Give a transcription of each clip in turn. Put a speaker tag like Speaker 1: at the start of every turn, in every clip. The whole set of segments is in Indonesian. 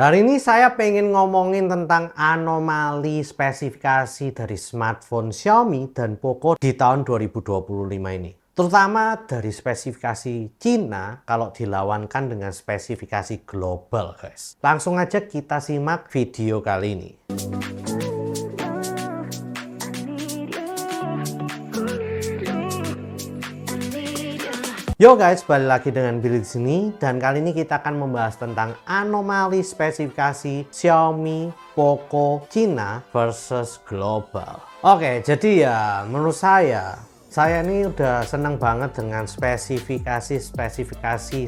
Speaker 1: Hari ini saya pengen ngomongin tentang anomali spesifikasi dari smartphone Xiaomi dan Poco di tahun 2025 ini. Terutama dari spesifikasi Cina kalau dilawankan dengan spesifikasi global, guys. Langsung aja kita simak video kali ini. Yo guys, balik lagi dengan Billy di sini, dan kali ini kita akan membahas tentang anomali spesifikasi Xiaomi Poco Cina versus global. Oke, jadi ya menurut saya ini udah seneng banget dengan spesifikasi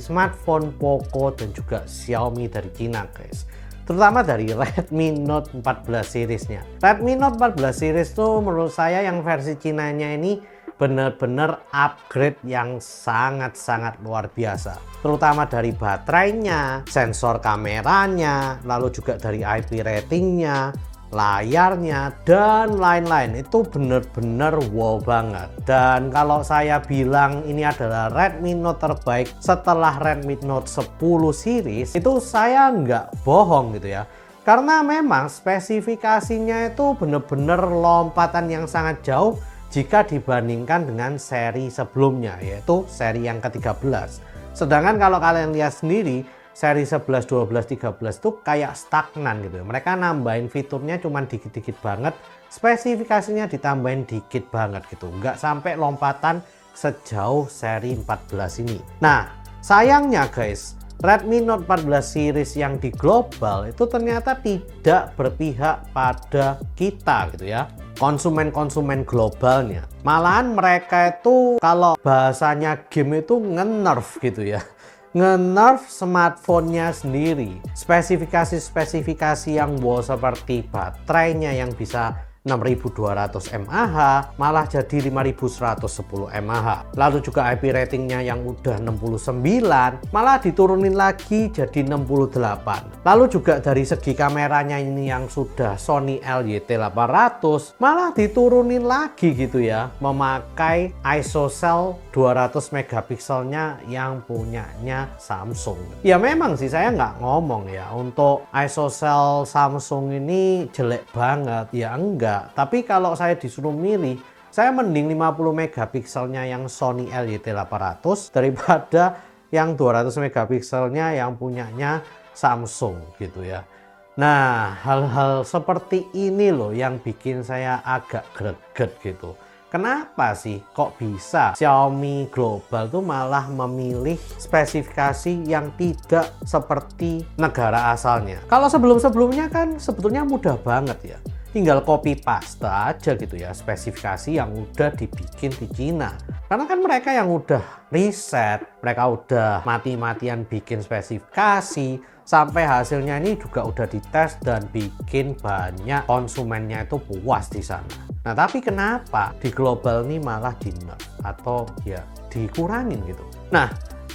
Speaker 1: smartphone Poco dan juga Xiaomi dari Cina, guys. Terutama dari Redmi Note 14 seriesnya. Redmi Note 14 series tuh menurut saya yang versi Cinanya ini benar-benar upgrade yang sangat-sangat luar biasa, terutama dari baterainya, sensor kameranya, lalu juga dari IP ratingnya, layarnya, dan lain-lain. Itu benar-benar wow banget. Dan kalau saya bilang ini adalah Redmi Note terbaik setelah Redmi Note 10 series, itu saya nggak bohong gitu ya. Karena memang spesifikasinya itu benar-benar lompatan yang sangat jauh jika dibandingkan dengan seri sebelumnya, yaitu seri yang ke-13. Sedangkan kalau kalian lihat sendiri, seri 11, 12, 13 itu kayak stagnan gitu. Mereka nambahin fiturnya cuman dikit-dikit banget, spesifikasinya ditambahin dikit banget gitu. Nggak sampai lompatan sejauh seri 14 ini. Nah, sayangnya guys, Redmi Note 14 series yang di global itu ternyata tidak berpihak pada kita gitu ya, konsumen-konsumen globalnya. Malahan mereka itu kalau bahasanya game itu nge-nerf gitu ya, nge-nerf smartphone-nya sendiri. Spesifikasi-spesifikasi yang wow seperti baterainya yang bisa 6200 mAh malah jadi 5110 mAh. Lalu juga IP ratingnya yang udah 69 malah diturunin lagi jadi 68. Lalu juga dari segi kameranya ini yang sudah Sony LYT800 malah diturunin lagi gitu ya, memakai ISOCELL 200 megapikselnya yang punyanya Samsung. Ya memang sih saya nggak ngomong ya untuk ISOCELL Samsung ini jelek banget, ya enggak. Tapi kalau saya disuruh milih, saya mending 50 megapikselnya yang Sony LYT800 daripada yang 200 megapikselnya yang punyanya Samsung gitu ya. Nah, hal-hal seperti ini loh yang bikin saya agak greget gitu. Kenapa sih kok bisa Xiaomi global tuh malah memilih spesifikasi yang tidak seperti negara asalnya? Kalau sebelum-sebelumnya kan sebetulnya mudah banget ya. Tinggal copy paste aja gitu ya spesifikasi yang udah dibikin di Cina. Karena kan mereka yang udah riset, mereka udah mati-matian bikin spesifikasi, sampai hasilnya ini juga udah dites dan bikin banyak konsumennya itu puas di sana. Nah tapi kenapa di global ini malah di-nerf atau ya dikurangin gitu. Nah,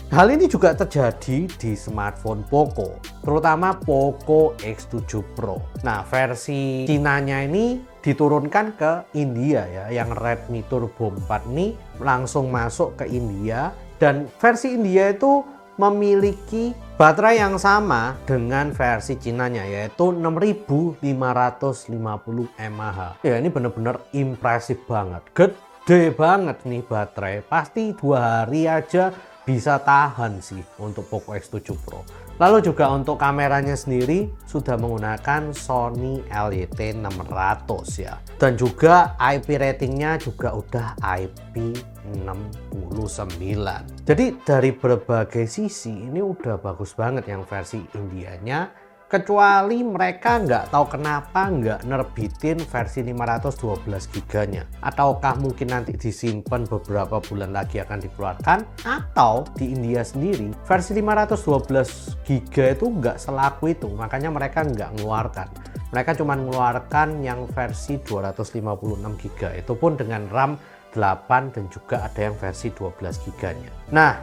Speaker 1: hal ini juga terjadi di smartphone Poco, terutama Poco X7 Pro. Nah, versi Cinanya ini diturunkan ke India ya, yang Redmi Turbo 4 ini langsung masuk ke India, dan versi India itu memiliki baterai yang sama dengan versi Cinanya, yaitu 6550 mAh. Ya ini bener-bener impresif banget, gede banget nih baterai, pasti 2 hari aja bisa tahan sih untuk Poco X7 Pro. Lalu juga untuk kameranya sendiri sudah menggunakan Sony LYT600 ya. Dan juga IP ratingnya juga udah IP69. Jadi dari berbagai sisi ini udah bagus banget yang versi Indianya. Kecuali mereka nggak tahu kenapa nggak nerbitin versi 512 giganya, ataukah mungkin nanti disimpan beberapa bulan lagi akan dikeluarkan, atau di India sendiri versi 512 giga itu nggak selaku itu, makanya mereka nggak mengeluarkan. Mereka cuma mengeluarkan yang versi 256 giga, itu pun dengan RAM 8 dan juga ada yang versi 12 giganya. Nah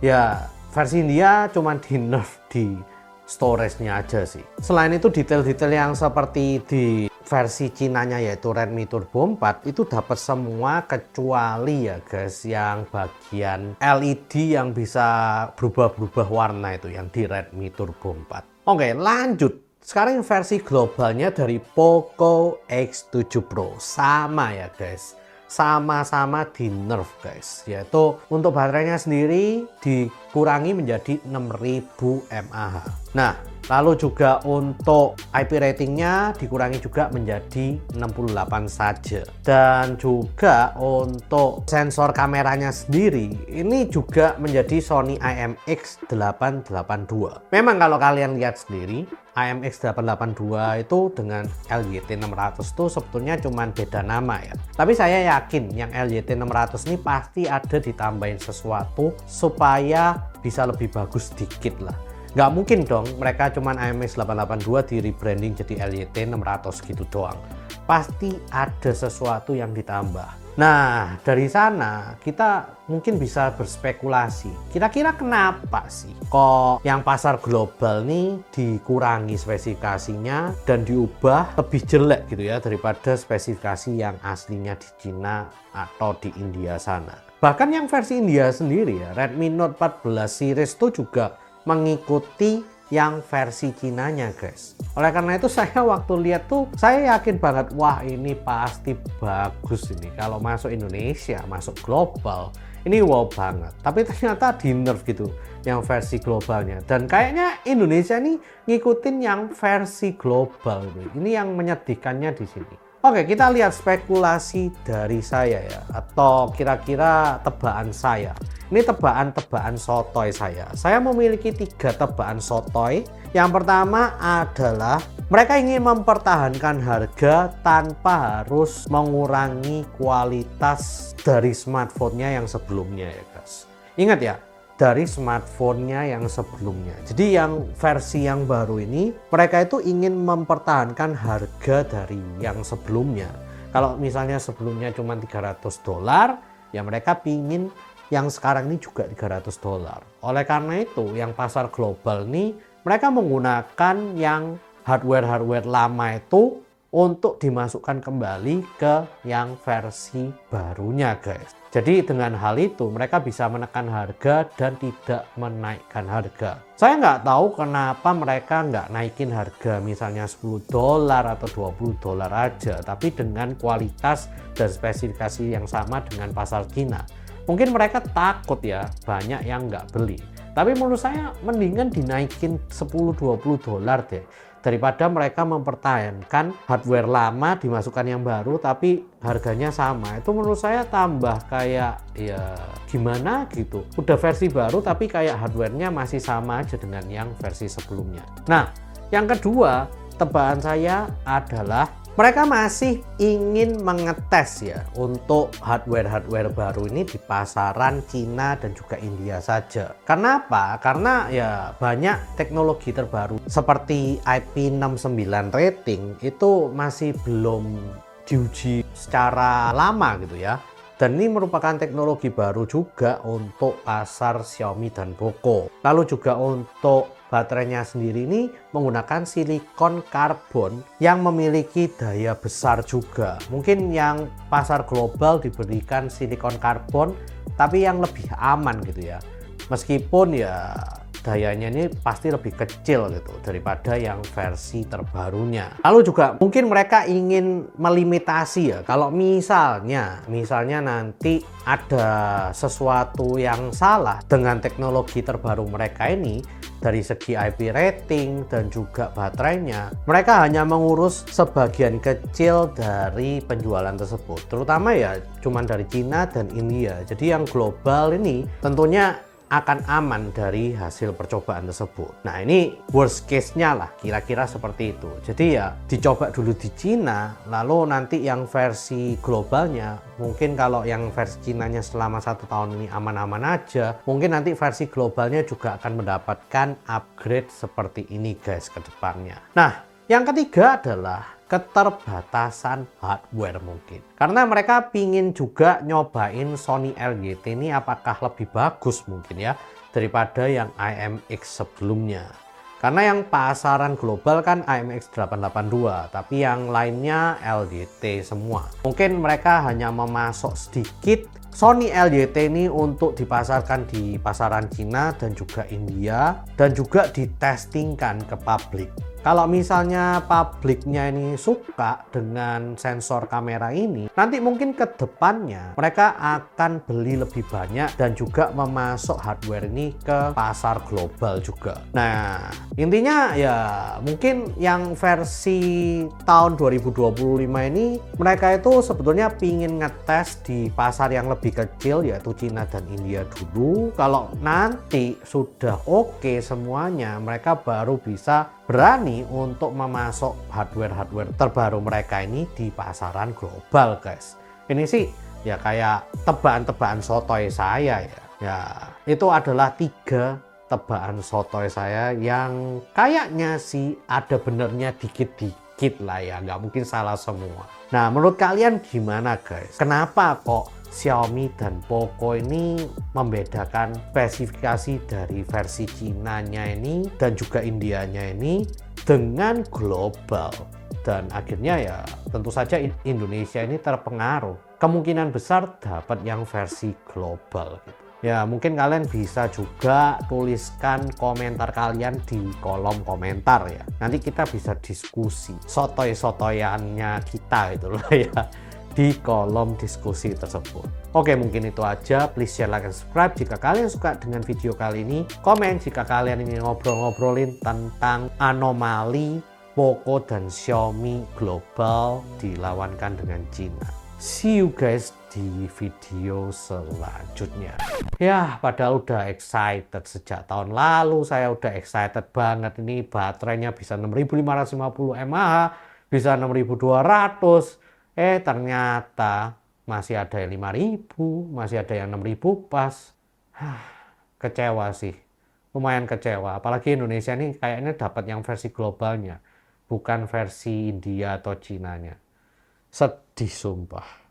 Speaker 1: ya versi India cuma di nerf di storage-nya aja sih. Selain itu detail-detail yang seperti di versi Cinanya yaitu Redmi Turbo 4 itu dapat semua kecuali ya guys yang bagian LED yang bisa berubah-berubah warna itu yang di Redmi Turbo 4. Oke, lanjut. Sekarang versi globalnya dari Poco X7 Pro. Sama ya guys. Sama-sama di nerf guys. Yaitu untuk baterainya sendiri dikurangi menjadi 6000 mAh. Nah, lalu juga untuk IP ratingnya dikurangi juga menjadi 68 saja. Dan juga untuk sensor kameranya sendiri ini juga menjadi Sony IMX882. Memang kalau kalian lihat sendiri, IMX882 itu dengan LYT600 itu sebetulnya cuma beda nama ya. Tapi saya yakin yang LYT600 ini pasti ada ditambahin sesuatu supaya bisa lebih bagus sedikit lah. Nggak mungkin dong mereka cuman IMX882 di rebranding jadi LYT600 gitu doang. Pasti ada sesuatu yang ditambah. Nah, dari sana kita mungkin bisa berspekulasi. Kira-kira kenapa sih kok yang pasar global nih dikurangi spesifikasinya dan diubah lebih jelek gitu ya daripada spesifikasi yang aslinya di Cina atau di India sana. Bahkan yang versi India sendiri ya, Redmi Note 14 series itu juga mengikuti yang versi Cinanya guys. Oleh karena itu saya waktu lihat tuh saya yakin banget, wah ini pasti bagus ini kalau masuk Indonesia, masuk global ini wow banget. Tapi ternyata di nerf gitu yang versi globalnya, dan kayaknya Indonesia nih ngikutin yang versi global ini yang menyedihkannya di sini. Oke, kita lihat spekulasi dari saya ya, atau kira-kira tebakan saya. Ini tebakan sotoy saya. Saya memiliki 3 tebakan sotoy. Yang pertama adalah mereka ingin mempertahankan harga tanpa harus mengurangi kualitas dari smartphone-nya yang sebelumnya ya guys. Ingat ya, dari smartphone-nya yang sebelumnya. Jadi yang versi yang baru ini mereka itu ingin mempertahankan harga dari yang sebelumnya. Kalau misalnya sebelumnya cuma $300, ya mereka pingin yang sekarang ini juga $300. Oleh karena itu yang pasar global ini mereka menggunakan yang hardware lama itu untuk dimasukkan kembali ke yang versi barunya guys. Jadi dengan hal itu mereka bisa menekan harga dan tidak menaikkan harga. Saya nggak tahu kenapa mereka nggak naikin harga misalnya $10 atau $20 aja, tapi dengan kualitas dan spesifikasi yang sama dengan pasar Cina. Mungkin mereka takut ya banyak yang nggak beli. Tapi menurut saya mendingan dinaikin $10-20 deh, daripada mereka mempertahankan hardware lama dimasukkan yang baru tapi harganya sama. Itu menurut saya tambah kayak ya gimana gitu. Udah versi baru tapi kayak hardwarenya masih sama aja dengan yang versi sebelumnya. Nah, yang kedua tebakan saya adalah mereka masih ingin mengetes ya untuk hardware baru ini di pasaran Cina dan juga India saja. Karena apa? Karena ya banyak teknologi terbaru seperti IP69 rating itu masih belum diuji secara lama gitu ya. Dan ini merupakan teknologi baru juga untuk pasar Xiaomi dan Poco. Lalu juga untuk baterainya sendiri ini menggunakan silikon karbon yang memiliki daya besar juga. Mungkin yang pasar global diberikan silikon karbon tapi yang lebih aman gitu ya. Meskipun ya dayanya ini pasti lebih kecil gitu daripada yang versi terbarunya. Lalu juga mungkin mereka ingin melimitasi ya, kalau misalnya nanti ada sesuatu yang salah dengan teknologi terbaru mereka ini dari segi IP rating dan juga baterainya, mereka hanya mengurus sebagian kecil dari penjualan tersebut, terutama ya cuman dari Cina dan India. Jadi yang global ini tentunya akan aman dari hasil percobaan tersebut. Nah ini worst case-nya lah kira-kira seperti itu. Jadi ya dicoba dulu di Cina, lalu nanti yang versi globalnya mungkin kalau yang versi Cinanya selama 1 tahun ini aman-aman aja, mungkin nanti versi globalnya juga akan mendapatkan upgrade seperti ini guys ke depannya. Nah yang ketiga adalah keterbatasan hardware mungkin. Karena mereka pingin juga nyobain Sony LYT ini apakah lebih bagus mungkin ya daripada yang IMX sebelumnya. Karena yang pasaran global kan AMX882, tapi yang lainnya LYT semua. Mungkin mereka hanya memasok sedikit Sony LYT ini untuk dipasarkan di pasaran Cina dan juga India, dan juga ditestingkan ke publik. Kalau misalnya publiknya ini suka dengan sensor kamera ini, nanti mungkin ke depannya mereka akan beli lebih banyak dan juga memasok hardware ini ke pasar global juga. Nah, intinya ya mungkin yang versi tahun 2025 ini mereka itu sebetulnya pingin ngetes di pasar yang lebih kecil yaitu Cina dan India dulu. Kalau nanti sudah oke semuanya, mereka baru bisa berani untuk memasok hardware terbaru mereka ini di pasaran global, guys. Ini sih ya kayak tebaan-tebaan sotoy saya ya. Ya, itu adalah 3 tebaan sotoy saya yang kayaknya sih ada benernya dikit-dikit lah ya, nggak mungkin salah semua. Nah, menurut kalian gimana, guys? Kenapa kok Xiaomi dan Poco ini membedakan spesifikasi dari versi Cina-nya ini dan juga Indianya ini dengan global? Dan akhirnya ya tentu saja Indonesia ini terpengaruh. Kemungkinan besar dapat yang versi global gitu. Ya mungkin kalian bisa juga tuliskan komentar kalian di kolom komentar ya. Nanti kita bisa diskusi sotoy-sotoyannya kita gitu loh ya, di kolom diskusi tersebut. Oke, mungkin itu aja. Please share, like, dan subscribe jika kalian suka dengan video kali ini. Komen jika kalian ingin ngobrol-ngobrolin tentang anomali Poco dan Xiaomi global dilawankan dengan Cina. See you guys di video selanjutnya. Ya, padahal udah excited sejak tahun lalu. Saya udah excited banget. Ini baterainya bisa 6550 mAh, bisa 6200. Ternyata masih ada yang 5000, masih ada yang 6000 pas. Kecewa sih. Lumayan kecewa. Apalagi Indonesia ini kayaknya dapat yang versi globalnya, bukan versi India atau Cinanya. Sedih sumpah.